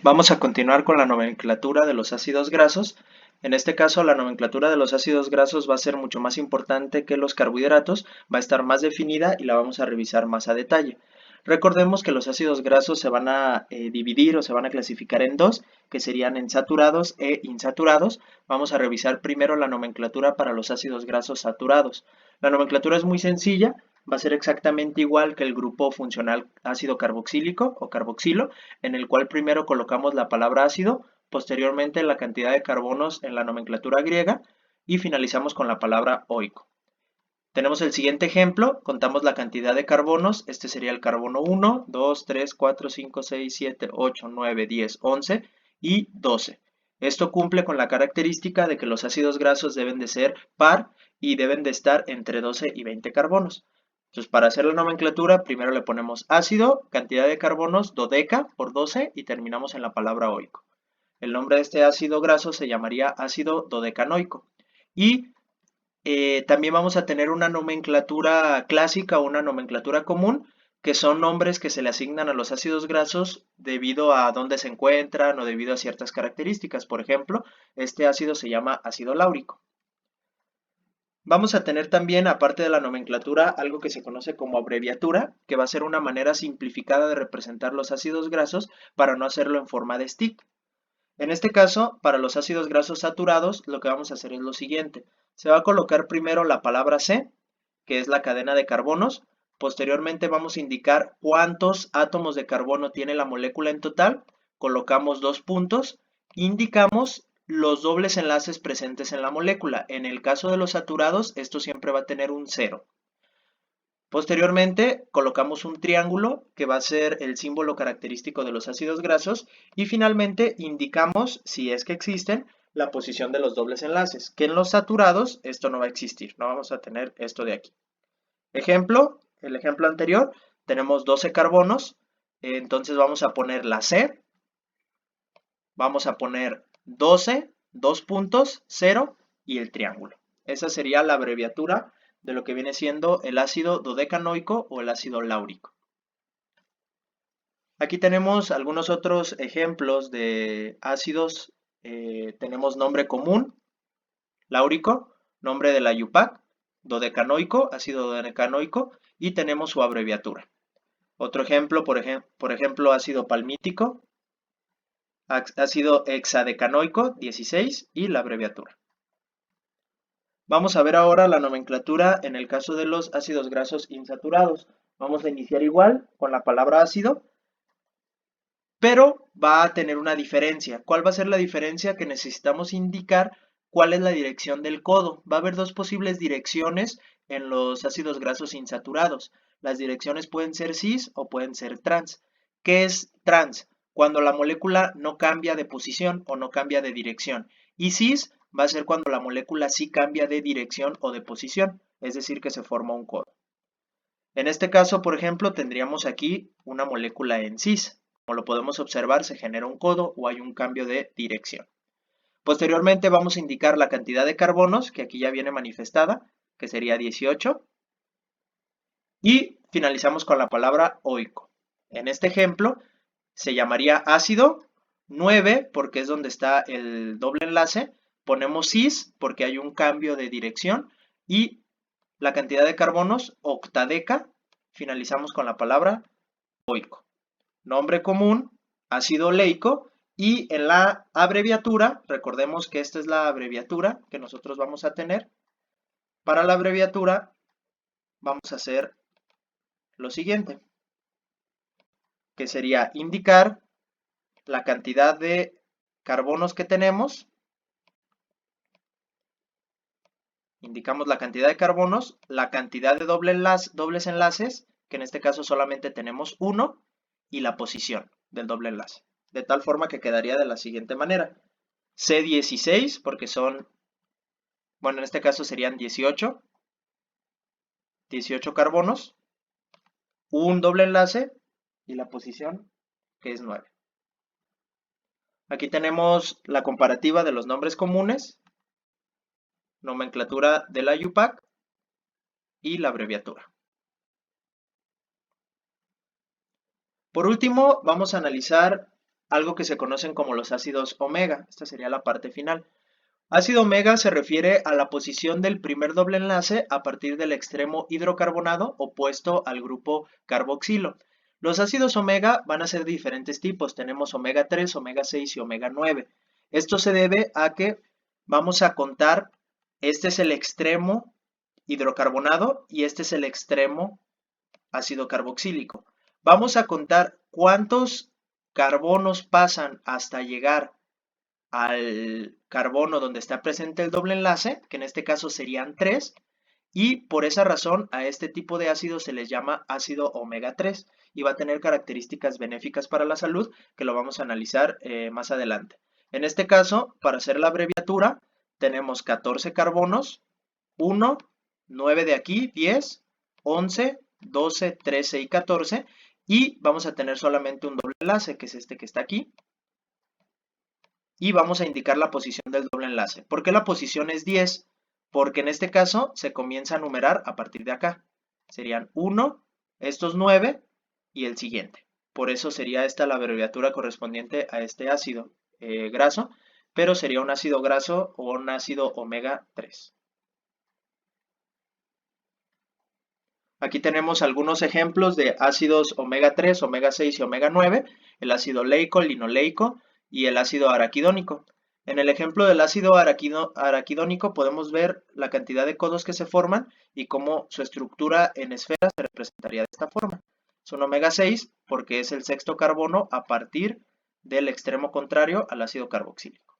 Vamos a continuar con la nomenclatura de los ácidos grasos. En este caso, la nomenclatura de los ácidos grasos va a ser mucho más importante que los carbohidratos, va a estar más definida y la vamos a revisar más a detalle. Recordemos que los ácidos grasos se van a dividir o se van a clasificar en dos, que serían en saturados e insaturados. Vamos a revisar primero la nomenclatura para los ácidos grasos saturados. La nomenclatura es muy sencilla, va a ser exactamente igual que el grupo funcional ácido carboxílico o carboxilo, en el cual primero colocamos la palabra ácido, posteriormente la cantidad de carbonos en la nomenclatura griega y finalizamos con la palabra oico. Tenemos el siguiente ejemplo, contamos la cantidad de carbonos, este sería el carbono 1, 2, 3, 4, 5, 6, 7, 8, 9, 10, 11 y 12. Esto cumple con la característica de que los ácidos grasos deben de ser par y deben de estar entre 12 y 20 carbonos. Entonces, para hacer la nomenclatura, primero le ponemos ácido, cantidad de carbonos, dodeca por 12 y terminamos en la palabra oico. El nombre de este ácido graso se llamaría ácido dodecanoico. Y también vamos a tener una nomenclatura clásica o una nomenclatura común, que son nombres que se le asignan a los ácidos grasos debido a dónde se encuentran o debido a ciertas características. Por ejemplo, este ácido se llama ácido láurico. Vamos a tener también, aparte de la nomenclatura, algo que se conoce como abreviatura, que va a ser una manera simplificada de representar los ácidos grasos para no hacerlo en forma de stick. En este caso, para los ácidos grasos saturados, lo que vamos a hacer es lo siguiente. Se va a colocar primero la palabra C, que es la cadena de carbonos. Posteriormente vamos a indicar cuántos átomos de carbono tiene la molécula en total. Colocamos dos puntos. Indicamos los dobles enlaces presentes en la molécula. En el caso de los saturados, esto siempre va a tener un 0. Posteriormente colocamos un triángulo que va a ser el símbolo característico de los ácidos grasos y finalmente indicamos, si es que existen, la posición de los dobles enlaces, que en los saturados esto no va a existir, no vamos a tener esto de aquí. Ejemplo, el ejemplo anterior, tenemos 12 carbonos, entonces vamos a poner la C, vamos a poner 12, 2 puntos, 0 y el triángulo. Esa sería la abreviatura de lo que viene siendo el ácido dodecanoico o el ácido láurico. Aquí tenemos algunos otros ejemplos de ácidos. Tenemos nombre común, láurico, nombre de la IUPAC, dodecanoico, ácido dodecanoico, y tenemos su abreviatura. Otro ejemplo, por ejemplo, ácido palmítico, ácido hexadecanoico, 16, y la abreviatura. Vamos a ver ahora la nomenclatura en el caso de los ácidos grasos insaturados. Vamos a iniciar igual con la palabra ácido, pero va a tener una diferencia. ¿Cuál va a ser la diferencia? Que necesitamos indicar cuál es la dirección del codo. Va a haber dos posibles direcciones en los ácidos grasos insaturados. Las direcciones pueden ser cis o pueden ser trans. ¿Qué es trans? Cuando la molécula no cambia de posición o no cambia de dirección. Y cis va a ser cuando la molécula sí cambia de dirección o de posición, es decir, que se forma un codo. En este caso, por ejemplo, tendríamos aquí una molécula en cis. Como lo podemos observar, se genera un codo o hay un cambio de dirección. Posteriormente vamos a indicar la cantidad de carbonos, que aquí ya viene manifestada, que sería 18. Y finalizamos con la palabra oico. En este ejemplo, se llamaría ácido 9 porque es donde está el doble enlace. Ponemos cis porque hay un cambio de dirección. Y la cantidad de carbonos, octadeca. Finalizamos con la palabra oico. Nombre común, ácido oleico, y en la abreviatura, recordemos que esta es la abreviatura que nosotros vamos a tener. Para la abreviatura vamos a hacer lo siguiente, que sería indicar la cantidad de carbonos que tenemos. Indicamos la cantidad de carbonos, la cantidad de dobles enlaces, que en este caso solamente tenemos uno, y la posición del doble enlace. De tal forma que quedaría de la siguiente manera. C16, porque son, bueno, en este caso serían 18 carbonos, un doble enlace y la posición que es 9. Aquí tenemos la comparativa de los nombres comunes, nomenclatura de la IUPAC y la abreviatura. Por último, vamos a analizar algo que se conocen como los ácidos omega. Esta sería la parte final. Ácido omega se refiere a la posición del primer doble enlace a partir del extremo hidrocarbonado opuesto al grupo carboxilo. Los ácidos omega van a ser de diferentes tipos. Tenemos omega 3, omega 6 y omega 9. Esto se debe a que vamos a contar, este es el extremo hidrocarbonado y este es el extremo ácido carboxílico. Vamos a contar cuántos carbonos pasan hasta llegar al carbono donde está presente el doble enlace, que en este caso serían 3, y por esa razón a este tipo de ácido se les llama ácido omega 3 y va a tener características benéficas para la salud que lo vamos a analizar más adelante. En este caso, para hacer la abreviatura, tenemos 14 carbonos, 1, 9 de aquí, 10, 11, 12, 13 y 14, y vamos a tener solamente un doble enlace, que es este que está aquí, y vamos a indicar la posición del doble enlace. ¿Por qué la posición es 10? Porque en este caso se comienza a numerar a partir de acá. Serían 1, estos 9 y el siguiente. Por eso sería esta la abreviatura correspondiente a este ácido graso, pero sería un ácido graso o un ácido omega 3. Aquí tenemos algunos ejemplos de ácidos omega 3, omega 6 y omega 9, el ácido leico, linoleico y el ácido araquidónico. En el ejemplo del ácido araquidónico podemos ver la cantidad de codos que se forman y cómo su estructura en esfera se representaría de esta forma. Es un omega 6 porque es el sexto carbono a partir del extremo contrario al ácido carboxílico.